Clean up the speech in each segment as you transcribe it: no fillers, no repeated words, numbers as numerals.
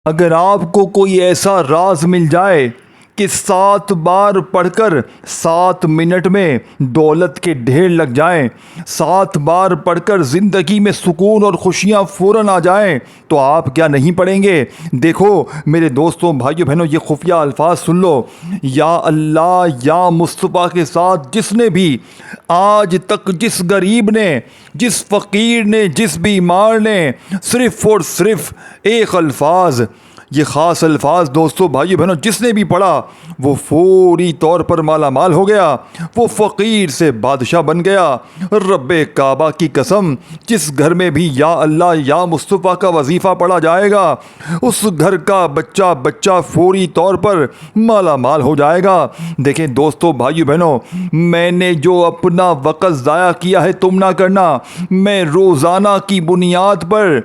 अगर आपको कोई ऐसा राज मिल जाए कि 7 बार पढ़कर 7 मिनट में दौलत के ढेर लग जाएं, 7 बार पढ़कर ज़िंदगी में सुकून और खुशियां फ़ौरन आ जाएं, तो आप क्या नहीं पढ़ेंगे। देखो मेरे दोस्तों, भाइयों बहनों, ये खुफिया अल्फाज सुन लो। या अल्लाह या मुस्तफ़ा के साथ जिसने भी आज तक, जिस गरीब ने, जिस फ़कीर ने, जिस बीमार ने सिर्फ़ और सिर्फ एक अल्फाज, ये ख़ास अल्फाज दोस्तों, भाइयों बहनों, जिसने भी पढ़ा वो फौरी तौर पर माला माल हो गया, वो फ़कीर से बादशाह बन गया। रब्बे काबा की कसम, जिस घर में भी या अल्लाह या मुस्तफ़ा का वजीफ़ा पढ़ा जाएगा, उस घर का बच्चा बच्चा फौरी तौर पर माला माल हो जाएगा। देखें दोस्तों, भाइयों बहनों, मैंने जो अपना वक़्त ज़ाया किया है तुम ना करना। मैं रोज़ाना की बुनियाद पर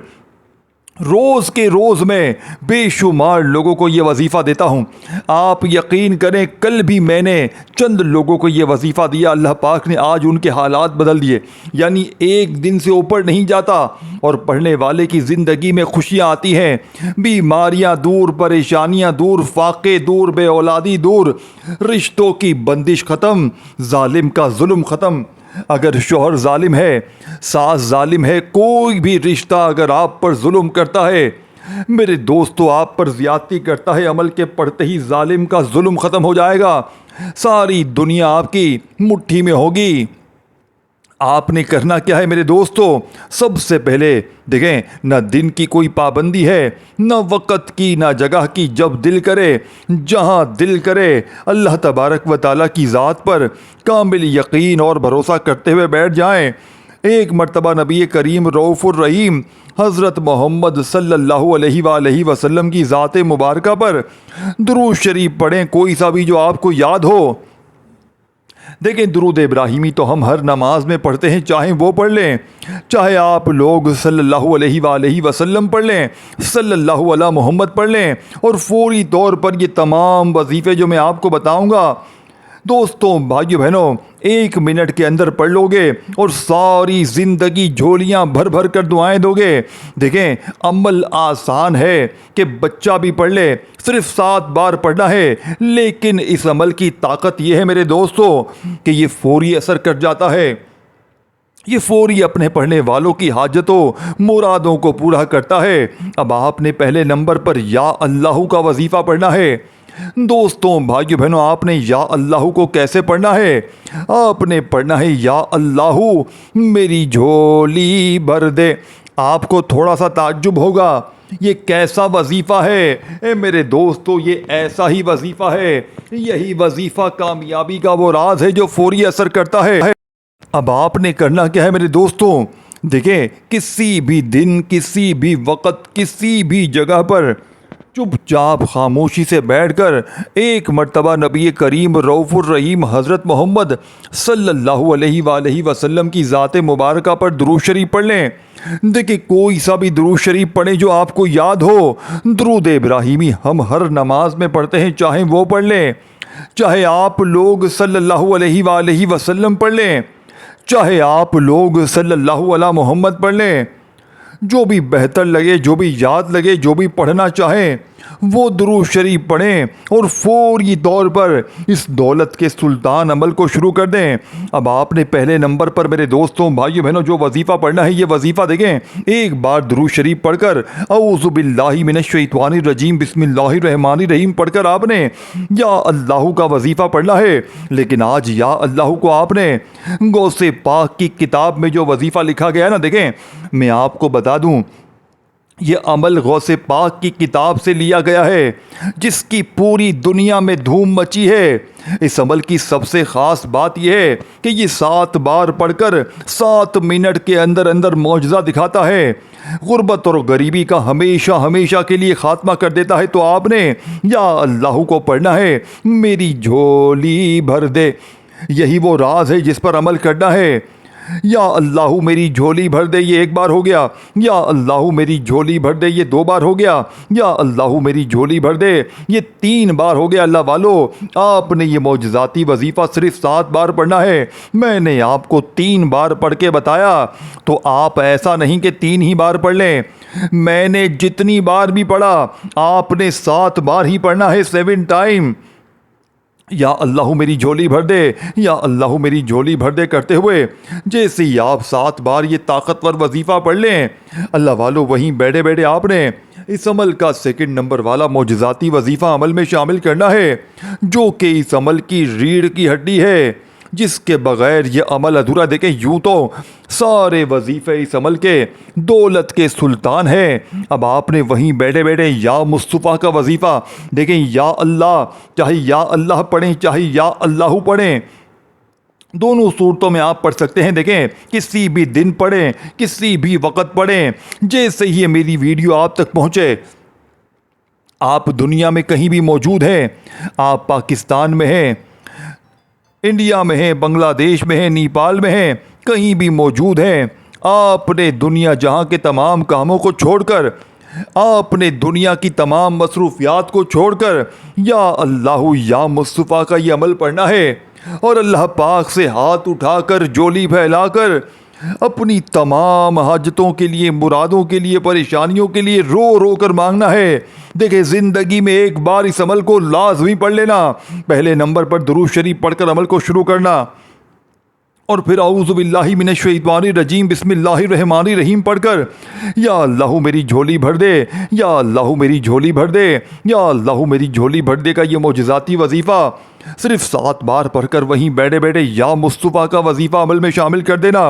रोज़ के रोज़ में बेशुमार लोगों को ये वजीफ़ा देता हूँ। आप यकीन करें, कल भी मैंने चंद लोगों को ये वजीफ़ा दिया, अल्लाह पाक ने आज उनके हालात बदल दिए। यानी एक दिन से ऊपर नहीं जाता और पढ़ने वाले की ज़िंदगी में खुशियाँ आती हैं, बीमारियाँ दूर, परेशानियाँ दूर, फाक़े दूर, बेऔलादी दूर, रिश्तों की बंदिश ख़त्म, जालिम का जुल्म ख़त्म। अगर शोहर जालिम है, सास जालिम है, कोई भी रिश्ता अगर आप पर जुल्म करता है, मेरे दोस्तों आप पर ज़्यादती करता है, अमल के पढ़ते ही जालिम का जुल्म ख़त्म हो जाएगा। सारी दुनिया आपकी मुट्ठी में होगी। आपने करना क्या है मेरे दोस्तों? सबसे पहले देखें, न दिन की कोई पाबंदी है, न वक़्त की, न जगह की। जब दिल करे, जहाँ दिल करे, अल्लाह तबारक व ताला की ज़ात पर कामिल यकीन और भरोसा करते हुए बैठ जाएं। एक मर्तबा नबी करीम रऊफ़ुर रहीम हज़रत मोहम्मद सल्लल्लाहु अलैहि वसल्लम की ज़ात मुबारका पर दुरूद शरीफ पढ़ें, कोई सा भी जो आपको याद हो। देखें, दुरूद इब्राहिमी तो हम हर नमाज में पढ़ते हैं, चाहे वो पढ़ लें, चाहे आप लोग सल्लल्लाहु अलैहि वसल्लम पढ़ लें, सल्लल्लाहु अला मोहम्मद पढ़ लें, और फौरी तौर पर ये तमाम वजीफ़े जो मैं आपको बताऊंगा दोस्तों, भाइयों बहनों, 1 मिनट के अंदर पढ़ लोगे और सारी ज़िंदगी झोलियां भर भर कर दुआएं दोगे। देखें, अमल आसान है कि बच्चा भी पढ़ ले, सिर्फ 7 बार पढ़ना है, लेकिन इस अमल की ताकत यह है मेरे दोस्तों कि ये फौरी असर कर जाता है। ये फौरी अपने पढ़ने वालों की हाजतों, मुरादों को पूरा करता है। अब आपने पहले नंबर पर या अल्लाह का वजीफ़ा पढ़ना है। दोस्तों, भाइयों बहनों, आपने या अल्लाह को कैसे पढ़ना है? आपने पढ़ना है या अल्लाह मेरी झोली भर दे। आपको थोड़ा सा ताज्जुब होगा, ये कैसा वजीफ़ा है? मेरे दोस्तों, ये ऐसा ही वजीफ़ा है। यही वजीफ़ा कामयाबी का वो राज है जो फौरी असर करता है। अब आपने करना क्या है मेरे दोस्तों? देखें, किसी भी दिन, किसी भी वक़्त, किसी भी जगह पर चुपचाप खामोशी से बैठकर एक मर्तबा नबी करीम रऊफ़ुर रहीम हज़रत मोहम्मद सल्लल्लाहु अलैहि वसल्लम की ज़ात मुबारका पर दुरूद शरीफ पढ़ लें। देखिए, कोई सा भी दुरूद शरीफ पढ़ें जो आपको याद हो। दुरूद इब्राहिमी हम हर नमाज में पढ़ते हैं, चाहे वो पढ़ लें, चाहे आप लोग सल्लल्लाहु अलैहि वसल्लम पढ़ लें, चाहे आप लोग सल्लल्लाहु अला मोहम्मद पढ़ लें। जो भी बेहतर लगे, जो भी याद लगे, जो भी पढ़ना चाहें, वो दुरूद शरीफ पढ़ें और फौरी तौर पर इस दौलत के सुल्तान अमल को शुरू कर दें। अब आपने पहले नंबर पर मेरे दोस्तों, भाइयों बहनों, जो वजीफ़ा पढ़ना है, ये वजीफ़ा देखें, एक बार दुरूद शरीफ पढ़कर औज़ु बिल्लाहि मिनश शैतानिर रजीम बिस्मिल्लाहिर रहमानिर रहीम पढ़कर आपने या अल्लाह का वजीफ़ा पढ़ना है। लेकिन आज या अल्लाह को आपने गौसे पाक की किताब में जो वजीफ़ा लिखा गया है ना, देखें, मैं आपको बता दूं, ये अमल गौसे पाक की किताब से लिया गया है, जिसकी पूरी दुनिया में धूम मची है। इस अमल की सबसे ख़ास बात यह है कि ये 7 बार पढ़कर 7 मिनट के अंदर अंदर मौजज़ा दिखाता है, गुर्बत और गरीबी का हमेशा हमेशा के लिए ख़ात्मा कर देता है। तो आपने या अल्लाह को पढ़ना है, मेरी झोली भर दे। यही वो राज है जिस पर अमल करना है। या अल्लाह मेरी झोली भर दे, ये एक बार हो गया। या अल्लाह मेरी झोली भर दे, ये 2 बार हो गया। या अल्लाह मेरी झोली भर दे, ये 3 बार हो गया। अल्लाह वालों, आपने ये मौजज़ाती वजीफ़ा सिर्फ 7 बार पढ़ना है। मैंने आपको 3 बार पढ़ के बताया, तो आप ऐसा नहीं कि 3 ही बार पढ़ लें। मैंने जितनी बार भी पढ़ा, आपने 7 बार ही पढ़ना है, 7 टाइम। या अल्लाह मेरी झोली भर दे, या अल्लाह मेरी झोली भर दे करते हुए जैसे ही आप 7 बार ये ताकतवर वजीफ़ा पढ़ लें, अल्लाह वालों, वहीं बैठे बैठे आपने इस अमल का 2nd नंबर वाला मौजज़ाती वजीफ़ा अमल में शामिल करना है, जो कि इस अमल की रीढ़ की हड्डी है, जिसके बग़ैर ये अमल अधूरा। देखें, यूँ तो सारे वजीफ़े इस अमल के दौलत के सुल्तान हैं। अब आपने वहीं बैठे बैठे या मुस्तफ़ा का वजीफ़ा, देखें, या अल्लाह, चाहे या अल्लाह पढ़ें चाहे या अल्लाह पढ़ें, दोनों सूरतों में आप पढ़ सकते हैं। देखें, किसी भी दिन पढ़ें, किसी भी वक़्त पढ़ें, जैसे ही ये मेरी वीडियो आप तक पहुँचे। आप दुनिया में कहीं भी मौजूद हैं, आप पाकिस्तान में हैं, इंडिया में है, बांग्लादेश में है, नेपाल में है, कहीं भी मौजूद हैं, आपने दुनिया जहां के तमाम कामों को छोड़कर, आपने दुनिया की तमाम मसरूफियात को छोड़कर या अल्लाह या मुस्तफ़ा का ये अमल पढ़ना है और अल्लाह पाक से हाथ उठाकर, झोली फैलाकर अपनी तमाम हाजतों के लिए, मुरादों के लिए, परेशानियों के लिए रो रो कर मांगना है। देखिए, ज़िंदगी में एक बार इस अमल को लाजमी पढ़ लेना। पहले नंबर पर दुरूद शरीफ पढ़कर अमल को शुरू करना, और फिर औज़ु बिल्लाहि मिनश शैतानिर रजीम बिस्मिल्लाहिर रहमानिर रहीम पढ़कर या अल्लाह मेरी झोली भर दे, या अल्लाह मेरी झोली भर दे, या अल्लाह मेरी झोली भर दे का ये मौजज़ाती वजीफ़ा सिर्फ 7 बार पढ़कर वहीं बैठे बैठे या मुस्तफ़ा का वजीफ़ा अमल में शामिल कर देना।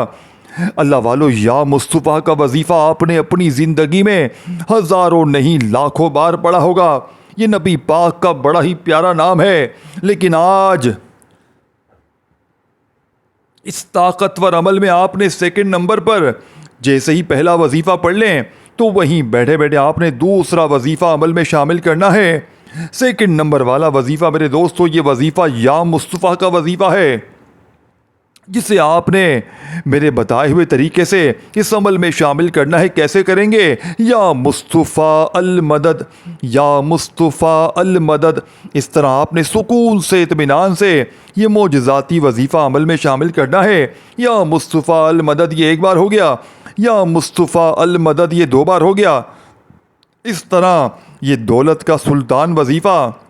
अल्लाह वालों, या मुस्तफ़ा का वजीफ़ा आपने अपनी ज़िंदगी में हज़ारों नहीं लाखों बार पढ़ा होगा। ये नबी पाक का बड़ा ही प्यारा नाम है, लेकिन आज इस ताकतवर अमल में आपने 2nd नंबर पर जैसे ही पहला वजीफ़ा पढ़ लें, तो वहीं बैठे बैठे आपने दूसरा वजीफ़ा अमल में शामिल करना है। 2nd नंबर वाला वजीफ़ा मेरे दोस्तों, ये वजीफ़ा या मुस्तफ़ा का वजीफ़ा है, जिसे आपने मेरे बताए हुए तरीके से इस अमल में शामिल करना है। कैसे करेंगे? या मुस्तफ़ा अल मदद, या मुस्तफ़ा अल मदद। इस तरह आपने सुकून से, इत्मीनान से ये मौजज़ाती वजीफ़ा अमल में शामिल करना है। या मुस्तफ़ा अल मदद, ये 1 बार हो गया। या मुस्तफ़ा अल मदद, ये 2 बार हो गया। इस तरह ये दौलत का सुल्तान वजीफ़ा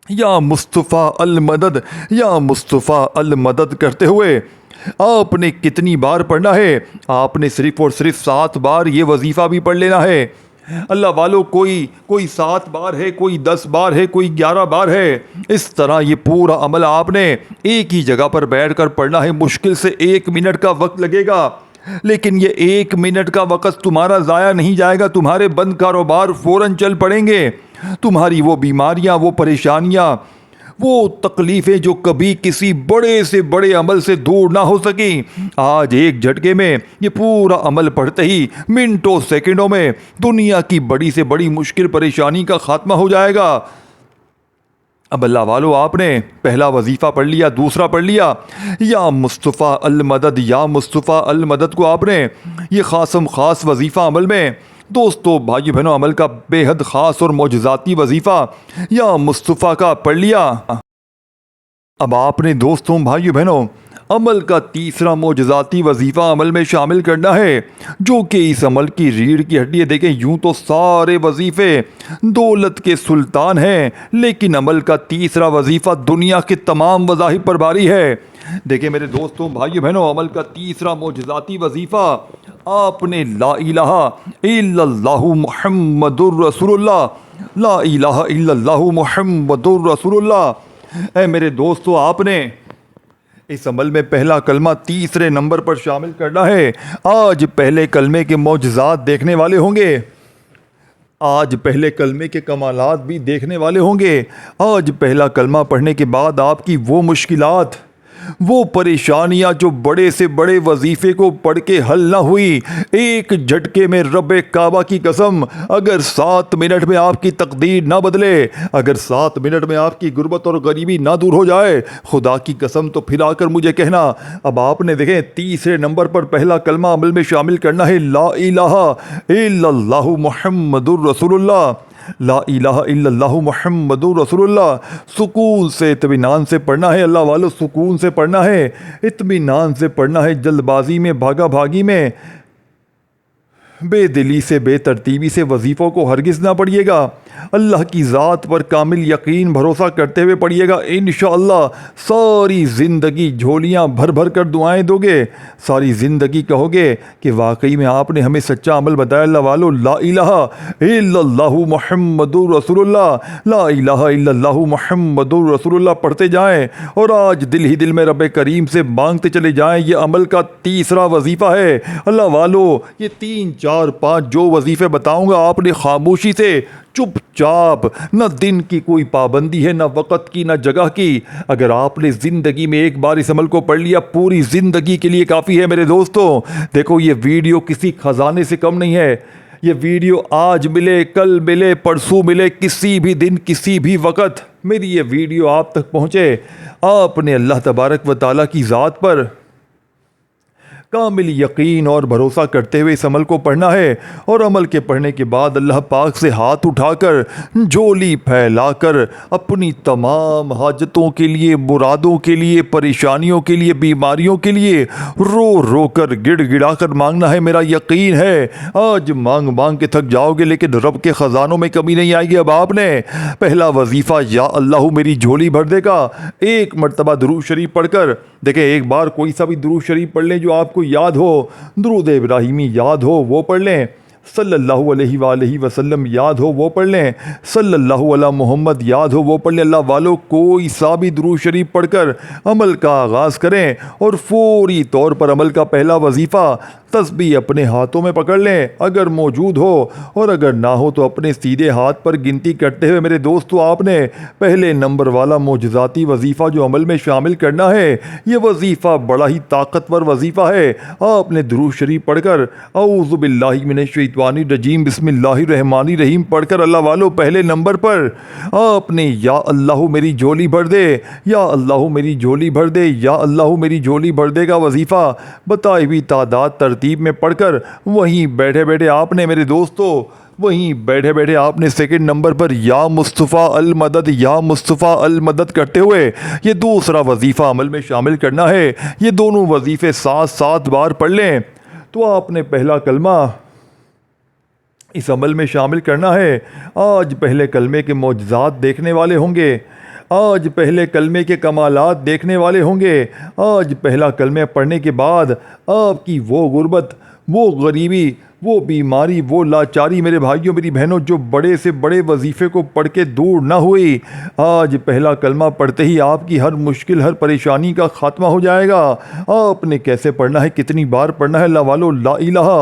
या मुस्तफ़ा अल मदद, या मुस्तफ़ा अल मदद करते हुए आपने कितनी बार पढ़ना है? आपने सिर्फ़ और सिर्फ 7 बार ये वजीफ़ा भी पढ़ लेना है। अल्लाह वालों, कोई 7 बार है, कोई 10 बार है, कोई 11 बार है। इस तरह ये पूरा अमल आपने एक ही जगह पर बैठकर पढ़ना है। मुश्किल से 1 मिनट का वक्त लगेगा, लेकिन ये 1 मिनट का वक़्त तुम्हारा ज़ाया नहीं जाएगा। तुम्हारे बंद कारोबार फ़ौरन चल पड़ेंगे। तुम्हारी वो बीमारियां, वो परेशानियां, वो तकलीफ़ें जो कभी किसी बड़े से बड़े अमल से दूर ना हो सकी, आज एक झटके में ये पूरा अमल पढ़ते ही मिनटों सेकंडों में दुनिया की बड़ी से बड़ी मुश्किल परेशानी का खात्मा हो जाएगा। अब अल्लाह वालों, आपने पहला वजीफ़ा पढ़ लिया, दूसरा पढ़ लिया, या मुस्तफ़ा अल मदद, या मुस्तफ़ा अल मदद को आपने ये ख़ासम ख़ास वजीफ़ा अमल में, दोस्तों, भाई बहनों, अमल का बेहद ख़ास और मौजज़ाती वजीफ़ा या मुस्तफ़ा का पढ़ लिया। अब आपने दोस्तों, भाई बहनों, अमल का तीसरा मौजज़ाती वजीफ़ा अमल में शामिल करना है, जो कि इस अमल की रीढ़ की हड्डी है। देखें, यूँ तो सारे वजीफ़े दौलत के सुल्तान हैं, लेकिन अमल का तीसरा वजीफ़ा दुनिया के तमाम वज़ाहिब पर भारी है। देखिए मेरे दोस्तों, भाई बहनों, अमल का तीसरा मौजज़ाती वजीफ़ा आपने ला इलाहा इल्लल्लाहु मुहम्मदुर रसूलुल्लाह, ला इलाहा इल्लल्लाहु मुहम्मदुर रसूलुल्लाह। ऐ मेरे दोस्तों, आपने इस अमल में पहला कलमा तीसरे नंबर पर शामिल करना है। आज पहले कलमे के मौजज़ात देखने वाले होंगे, आज पहले कलमे के कमालात भी देखने वाले होंगे। आज पहला कलमा पढ़ने के बाद आपकी वो मुश्किलात, वो परेशानियां जो बड़े से बड़े वजीफे को पढ़ के हल ना हुई, एक झटके में रब्बे काबा की कसम, अगर 7 मिनट में आपकी तकदीर ना बदले, अगर 7 मिनट में आपकी गुर्बत और गरीबी ना दूर हो जाए, खुदा की कसम तो फिर आकर मुझे कहना। अब आपने देखें तीसरे नंबर पर पहला कलमा अमल में शामिल करना है, ला इलाहा इल्लल्लाहु मुहम्मदुर रसूलुल्लाह, ला इलाहा इल्लल्लाहु मुहम्मदुर रसूलुल्लाह। सुकून से इत्मीनान से पढ़ना है अल्लाह वालों, सुकून से पढ़ना है, इत्मीनान से पढ़ना है, जल्दबाजी में भागा भागी में बेदिली से बेतरतीबी से वजीफ़ों को हरगिज़ ना पढ़िएगा। अल्लाह की ज़ात पर कामिल यकीन भरोसा करते हुए पढ़िएगा। इंशाअल्लाह सारी ज़िंदगी झोलियाँ भर भर कर दुआएँ दोगे, सारी ज़िंदगी कहोगे कि वाकई में आपने हमें सच्चा अमल बताया। अल्लाह वालों, ला इलाहा इल्लल्लाहु मुहम्मदुर रसूलुल्लाह, ला इलाहा इल्लल्लाहु मुहम्मदुर रसूलुल्लाह पढ़ते जाएँ और आज दिल ही दिल में रब्बे करीम से मांगते चले जाएँ। ये अमल का तीसरा वजीफ़ा है। अल्लाह वालों, ये 3, 4, 5 जो वजीफ़े बताऊँगा आपने खामोशी से चुपचाप, न दिन की कोई पाबंदी है, न वक़्त की, न जगह की, अगर आपने ज़िंदगी में एक बार इस अमल को पढ़ लिया पूरी ज़िंदगी के लिए काफ़ी है मेरे दोस्तों। देखो ये वीडियो किसी ख़जाने से कम नहीं है। ये वीडियो आज मिले, कल मिले, परसों मिले, किसी भी दिन किसी भी वक़्त मेरी ये वीडियो आप तक पहुँचे। आपने अल्लाह तबारक व तआला की ज़ात पर कामिल यकीन और भरोसा करते हुए इस अमल को पढ़ना है और अमल के पढ़ने के बाद अल्लाह पाक से हाथ उठाकर, झोली फैलाकर अपनी तमाम हाजतों के लिए, मुरादों के लिए, परेशानियों के लिए, बीमारियों के लिए रो रो कर गिड़गिड़ा कर मांगना है। मेरा यकीन है आज मांग मांग के थक जाओगे लेकिन रब के ख़जानों में कमी नहीं आएगी। अब आपने पहला वजीफ़ा या अल्लाह मेरी झोली भर देगा, एक मरतबा दुरूद शरीफ पढ़कर देखें। एक बार कोई सा भी दुरूद शरीफ पढ़ लें जो आपको याद हो, दुरूद इब्राहिमी याद हो वो पढ़ लें, सल्लल्लाहु अलैहि वसल्लम याद हो वो पढ़ लें, सल्लल्लाहु अला मोहम्मद याद हो वो पढ़ लें। अल्लाह वालों, कोई सा भी दुरूद शरीफ पढ़कर अमल का आगाज़ करें और फौरी तौर पर अमल का पहला वजीफ़ा तस्बीह अपने हाथों में पकड़ लें अगर मौजूद हो, और अगर ना हो तो अपने सीधे हाथ पर गिनती करते हुए मेरे दोस्तों आपने पहले नंबर वाला मोजज़ाती वजीफ़ा जो अमल में शामिल करना है। ये वजीफ़ा बड़ा ही ताकतवर वजीफ़ा है। आपने दुरूद शरीफ पढ़कर औज़ु बिल्लाहि मिनश शैतानिर रजीम बिस्मिल्लाहिर रहमानिर रहीम पढ़कर अल्लाह वालों पहले नंबर पर आपने या अल्लाह मेरी झोली भर दे, या अल्लाह मेरी झोली भर दे, या अल्लाह मेरी झोली भर दे का वजीफ़ा बताई हुई तादाद तरतीब में पढ़कर वहीं बैठे बैठे आपने मेरे दोस्तों, वहीं बैठे बैठे आपने सेकंड नंबर पर या मुस्तफ़ा अल मदद, या मुस्तफ़ा अल मदद करते हुए ये दूसरा वजीफ़ा अमल में शामिल करना है। ये दोनों वजीफ़े 7-7 बार पढ़ लें तो आपने पहला कलमा इस अमल में शामिल करना है। आज पहले कलमे के मौजज़ात देखने वाले होंगे, आज पहले कलमे के कमालात देखने वाले होंगे। आज पहला कलमे पढ़ने के बाद आपकी वो गुर्बत, वो गरीबी, वो बीमारी, वो लाचारी मेरे भाइयों मेरी बहनों जो बड़े से बड़े वजीफ़े को पढ़ के दूर ना हुई, आज पहला कलमा पढ़ते ही आपकी हर मुश्किल, हर परेशानी का ख़ात्मा हो जाएगा। आपने कैसे पढ़ना है, कितनी बार पढ़ना है? अल्लाह वालों, ला इलाहा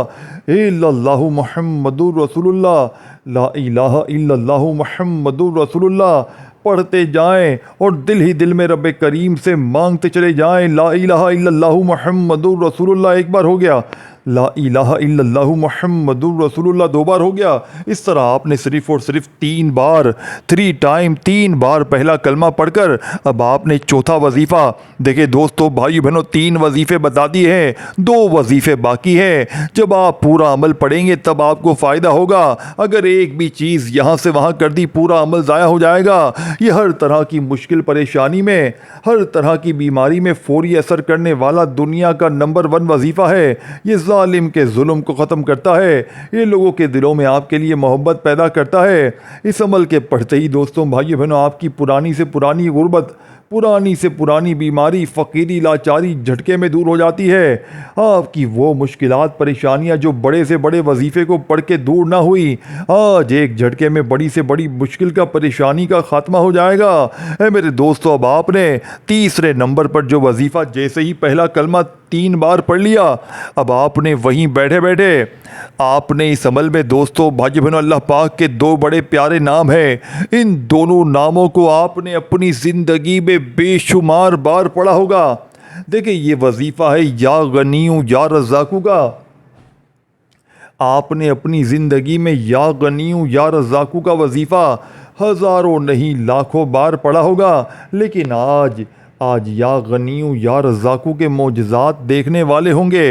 इल्लल्लाहु मुहम्मदुर रसूलुल्लाह, ला इलाहा इल्लल्लाहु मुहम्मदुर रसूलुल्लाह पढ़ते जाएं और दिल ही दिल में रब्बे करीम से मांगते चले जाएं। ला इलाहा इल्लल्लाहु मुहम्मदुर रसूलुल्लाह एक बार हो गया, ला इलाहा इल्लल्लाहु मुहम्मदुर रसूलुल्लाह 2 बार हो गया। इस तरह आपने सिर्फ़ और सिर्फ 3 बार, 3 बार पहला कलमा पढ़कर अब आपने चौथा वजीफ़ा, देखिए दोस्तों भाइयों बहनों 3 वजीफ़े बता दिए हैं, 2 वजीफ़े बाकी हैं। जब आप पूरा अमल पढ़ेंगे तब आपको फ़ायदा होगा। अगर एक भी चीज़ यहाँ से वहाँ कर दी पूरा अमल ज़ाया हो जाएगा। ये हर तरह की मुश्किल परेशानी में, हर तरह की बीमारी में फ़ौरी असर करने वाला दुनिया का नंबर 1 वजीफ़ा है। ये ज़ालिम के जुल्म को ख़त्म करता है, ये लोगों के दिलों में आपके लिए मोहब्बत पैदा करता है। इस अमल के पढ़ते ही दोस्तों भाइयों बहनों आपकी पुरानी से पुरानी गुर्बत, पुरानी से पुरानी बीमारी, फ़कीरी, लाचारी झटके में दूर हो जाती है। आपकी वो मुश्किलात, परेशानियां जो बड़े से बड़े वजीफ़े को पढ़ के दूर ना हुई, आज एक झटके में बड़ी से बड़ी मुश्किल का, परेशानी का ख़ात्मा हो जाएगा। मेरे दोस्तों अब आपने तीसरे नंबर पर जो वजीफ़ा जैसे ही पहला कलमा 3 बार पढ़ लिया, अब आपने वहीं बैठे बैठे आपने इस अमल में दोस्तों भाइयों बहनों अल्लाह पाक के 2 बड़े प्यारे नाम हैं। इन दोनों नामों को आपने अपनी ज़िंदगी में बेशुमार बार पढ़ा होगा। देखिए ये वजीफ़ा है या गनीयू या रज़ाकू का। आपने अपनी ज़िंदगी में या गनीयू या रज़ाकू का वजीफ़ा हज़ारों नहीं लाखों बार पढ़ा होगा, लेकिन आज या गनीयू या रज़ाकू के मोजज़ात देखने वाले होंगे।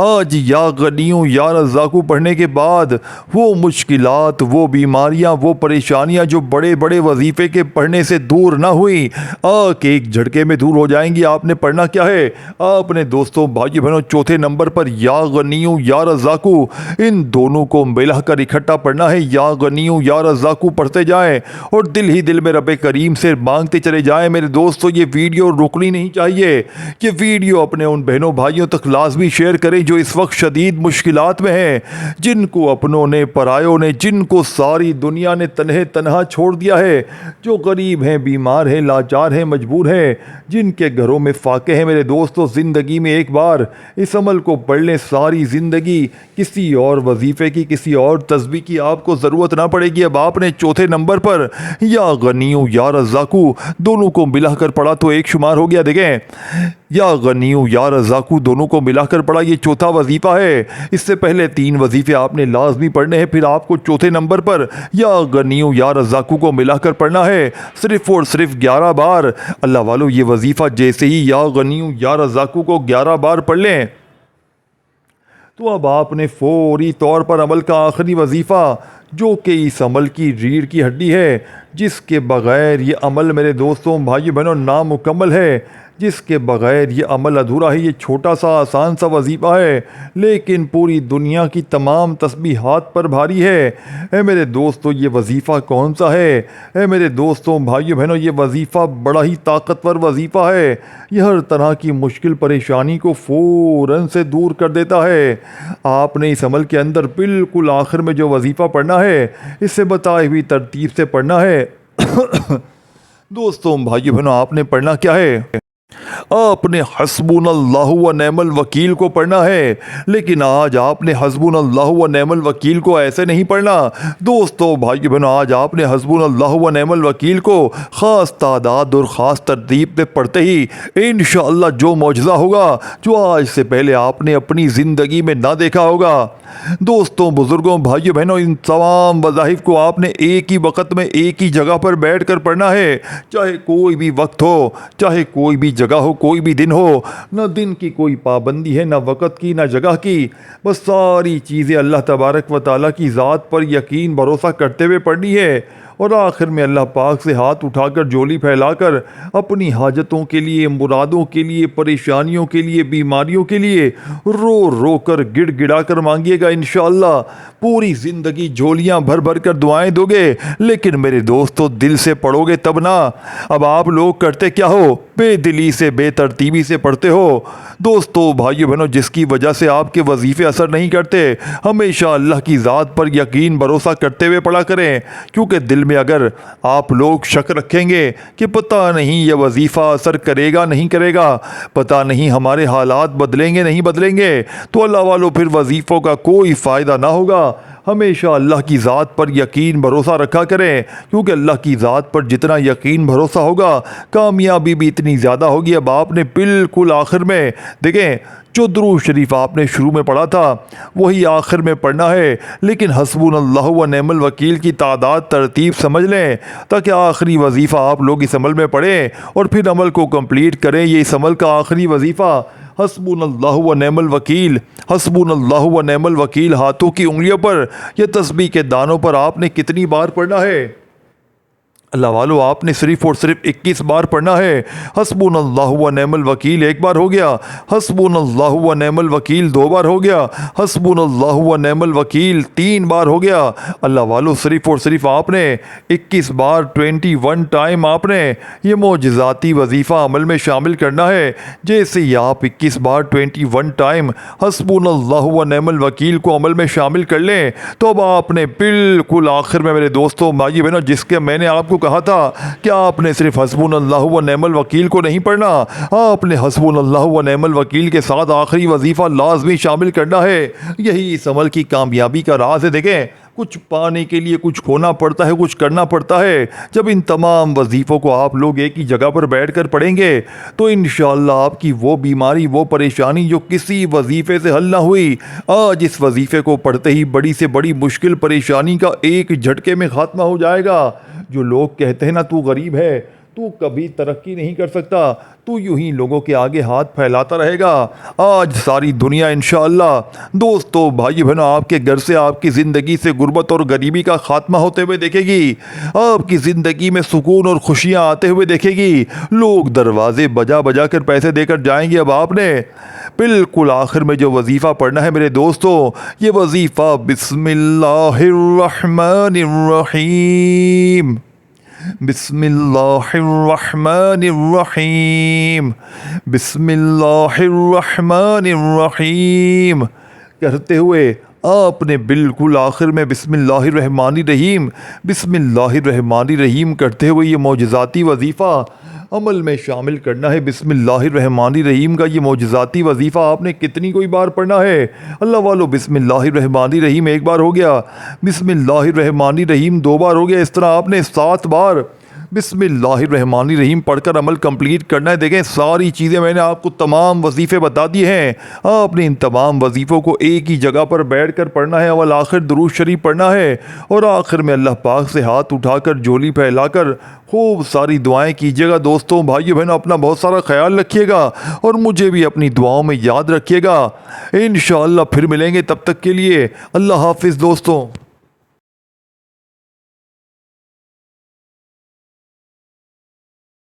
आज या गनीयू या रज़ाकू पढ़ने के बाद वो मुश्किलात, वो बीमारियां, वो परेशानियां जो बड़े बड़े वजीफ़े के पढ़ने से दूर ना हुई, के एक झटके में दूर हो जाएंगी। आपने पढ़ना क्या है? आपने दोस्तों, भाई बहनों, चौथे नंबर पर या गनीयू या रज़ाकू, इन दोनों को मिलाकर इकट्ठा पढ़ना है। या गनीयू या रज़ाकू पढ़ते जाएं और दिल ही दिल में रब करीम से मांगते चले जाएं। मेरे दोस्तों, ये वीडियो रुकनी नहीं चाहिए। ये वीडियो अपने उन बहनों भाइयों तक लाजमी शेयर करें जो इस वक्त शदीद मुश्किलात में हैं, जिनको अपनों ने, परायों ने, जिनको सारी दुनिया ने तन्हे तन्हा छोड़ दिया है, जो गरीब हैं, बीमार हैं, लाचार हैं, मजबूर हैं, जिनके घरों में फाके हैं। मेरे दोस्तों, ज़िंदगी में एक बार इस अमल को पढ़ लें, सारी ज़िंदगी किसी और वजीफ़े की, किसी और तस्बीह की आपको ज़रूरत ना पड़ेगी। अब आपने चौथे नंबर पर या गनीयू या रज़ाकू दोनों को मिलाकर पढ़ा तो एक शुमार हो गया। देखें, या गनीयू या रज़ाकू दोनों को मिलाकर पढ़ा, ये चौथा वजीफ़ा है। इससे पहले 3 वजीफ़े आपने लाजमी पढ़ने हैं, फिर आपको चौथे नंबर पर या गनीयू या रज़ाकू को मिलाकर पढ़ना है, सिर्फ़ और सिर्फ 11 बार। अल्लाह वालों, ये वजीफ़ा जैसे ही या गनीयू या रज़ाकू को 11 बार पढ़ लें तो अब आपने फौरी तौर पर अमल का आखिरी वजीफ़ा, जो कि इस अमल की रीढ़ की हड्डी है, जिसके बग़ैर ये अमल मेरे दोस्तों, भाई बहनों, नामुकम्मल है, जिसके बग़ैर ये अमल अधूरा है। ये छोटा सा आसान सा वजीफ़ा है, लेकिन पूरी दुनिया की तमाम तस्बीहात पर भारी है। मेरे दोस्तों, ये वजीफ़ा कौन सा है? मेरे दोस्तों, भाइयों बहनों, ये वजीफ़ा बड़ा ही ताकतवर वजीफ़ा है। यह हर तरह की मुश्किल परेशानी को फ़ौरन से दूर कर देता है। आपने इस अमल के अंदर बिल्कुल आखिर में जो वजीफ़ा पढ़ना है, इससे बताई हुई तरतीब से पढ़ना है। दोस्तों, भाइयों बहनों, आपने पढ़ना क्या है? आपने हस्बुनल्लाहु व नेमल वकील को पढ़ना है, लेकिन आज आपने हस्बुनल्लाहु व नेमल वकील को ऐसे नहीं पढ़ना। दोस्तों, भाई बहनों, आज आपने हस्बुनल्लाहु व नेमल वकील को ख़ास तादाद और ख़ास तरतीब पे पढ़ते ही इंशाअल्लाह जो मौजज़ा होगा, जो आज से पहले आपने अपनी ज़िंदगी में ना देखा होगा। दोस्तों, बुज़ुर्गों, भाइयों बहनों, इन तमाम वज़ाइफ को आपने एक ही वक़्त में एक ही जगह पर बैठ कर पढ़ना है, चाहे कोई भी वक्त हो, चाहे कोई भी जगह हो, कोई भी दिन हो। न दिन की कोई पाबंदी है, न वक़्त की, न जगह की। बस सारी चीज़ें अल्लाह तबारक व तआला की ज़ात पर यकीन भरोसा करते हुए पढ़नी है, और आखिर में अल्लाह पाक से हाथ उठाकर, झोली फैलाकर अपनी हाजतों के लिए, मुरादों के लिए, परेशानियों के लिए, बीमारियों के लिए रो रो कर, गिड़ गिड़ा कर मांगिएगा। इंशाअल्लाह पूरी ज़िंदगी झोलियाँ भर भर कर दुआएं दोगे, लेकिन मेरे दोस्तों, दिल से पढ़ोगे तब ना। अब आप लोग करते क्या हो? बेदिली से, बेतरतीबी से पढ़ते हो। दोस्तों, भाइयों बहनों, जिसकी वजह से आपके वजीफ़े असर नहीं करते, हमेशा अल्लाह की ज़ात पर यकीन भरोसा करते हुए पढ़ा करें, क्योंकि दिल में अगर आप लोग शक रखेंगे कि पता नहीं ये वजीफ़ा असर करेगा नहीं करेगा, पता नहीं हमारे हालात बदलेंगे नहीं बदलेंगे, तो अल्लाह वालों, फिर वजीफ़ों का कोई फ़ायदा ना होगा। हमेशा अल्लाह की ज़ात पर यकीन भरोसा रखा करें, क्योंकि अल्लाह की ज़ात पर जितना यकीन भरोसा होगा, कामयाबी भी इतनी ज़्यादा होगी। अब आपने बिल्कुल आखिर में देखें, जो दुरूद शरीफ आपने शुरू में पढ़ा था वही आखिर में पढ़ना है, लेकिन हस्बुनल्लाहु व नेमल वकील की तादाद तरतीब समझ लें, ताकि आखिरी वजीफ़ा आप लोग इस अमल में पढ़ें और फिर अमल को कंप्लीट करें। ये इस अमल का आखिरी वजीफ़ा हस्बुनल्लाहु व नेमल वकील, हस्बुनल्लाहु व नेमल वकील हाथों की उंगलियों पर, यह तस्बीह के दानों पर आपने कितनी बार पढ़ना है? अल्लाह वालों, आपने सिर्फ़ और सिर्फ 21 बार पढ़ना है। हस्बुनल्लाहु व नेमल वकील 1 बार हो गया, हस्बुनल्लाहु व नेमल वकील 2 बार हो गया, हस्बुनल्लाहु व नेमल वकील 3 बार हो गया। अल्लाह वालों, सिर्फ़ और सिर्फ आपने 21 बार 21 टाइम आपने ये मोजज़ाती वजीफ़ा अमल में शामिल करना है। जैसे ही आप 21 बार 21 टाइम हस्बुनल्लाहु व नेमल वकील को अमल में शामिल कर लें, तो अब आपने बिल्कुल आखिर में मेरे दोस्तों, भाई बहनों, जिसके मैंने आपको कहा था कि आपने सिर्फ हस्बुनल्लाहु व नेमल वकील को नहीं पढ़ना, आपने हस्बुनल्लाहु व नेमल वकील के साथ आखिरी वजीफ़ा लाजमी शामिल करना है। यही इस अमल की कामयाबी का राज है। देखें, कुछ पाने के लिए कुछ खोना पड़ता है, कुछ करना पड़ता है। जब इन तमाम वजीफ़ों को आप लोग एक ही जगह पर बैठ कर पढ़ेंगे तो इंशाअल्लाह आपकी वो बीमारी, वो परेशानी जो किसी वजीफ़े से हल ना हुई, आज इस वजीफ़े को पढ़ते ही बड़ी से बड़ी मुश्किल परेशानी का एक झटके में ख़ात्मा हो जाएगा। जो लोग कहते हैं ना, तू गरीब है, तू कभी तरक्की नहीं कर सकता, तू यूं ही लोगों के आगे हाथ फैलाता रहेगा, आज सारी दुनिया इंशाअल्लाह दोस्तों, भाई बहनों, आपके घर से, आपकी ज़िंदगी से गुर्बत और गरीबी का खात्मा होते हुए देखेगी। आपकी ज़िंदगी में सुकून और खुशियाँ आते हुए देखेगी। लोग दरवाजे बजा बजा कर पैसे देकर जाएंगे। अब आपने बिल्कुल आखिर में जो वजीफ़ा पढ़ना है मेरे दोस्तों, ये वजीफ़ा बिस्मिल्लाहिर्रहमानिर्रहीम, बिस्मिल्लाहिर्रहमानिर्रहीम, बिस्मिल्लाहिर्रहमानिर्रहीम करते हुए आपने बिल्कुल आखिर में बिस्मिल्लाहिर्रहमानिर्रहीम, बिस्मिल्लाहिर्रहमानिर्रहीम करते हुए ये मौजज़ाती वजीफ़ा अमल में शामिल करना है। बिस्मिल्लाहिर्रहमानिर्रहीम का ये मौजज़ाती वजीफ़ा आपने कितनी कोई बार पढ़ना है? अल्लाह वालों, बिस्मिल्लाहिर्रहमानिर्रहीम एक बार हो गया, बिस्मिल्लाहिर्रहमानिर्रहीम 2 बार हो गया, इस तरह आपने 7 बार बिस्मिल्लाहिर्रहमानिर्रहीम पढ़कर अमल कंप्लीट करना है। देखें, सारी चीज़ें मैंने आपको तमाम वजीफ़े बता दिए हैं। आपने इन तमाम वजीफ़ों को एक ही जगह पर बैठ कर पढ़ना है। अवल आखिर दुरूद शरीफ पढ़ना है और आखिर में अल्लाह पाक से हाथ उठाकर, झोली फैलाकर खूब सारी दुआएं कीजिएगा। दोस्तों, भाइयों बहनों, अपना बहुत सारा ख्याल रखिएगा और मुझे भी अपनी दुआओं में याद रखिएगा। इंशाअल्लाह फिर मिलेंगे, तब तक के लिए अल्लाह हाफिज़ दोस्तों।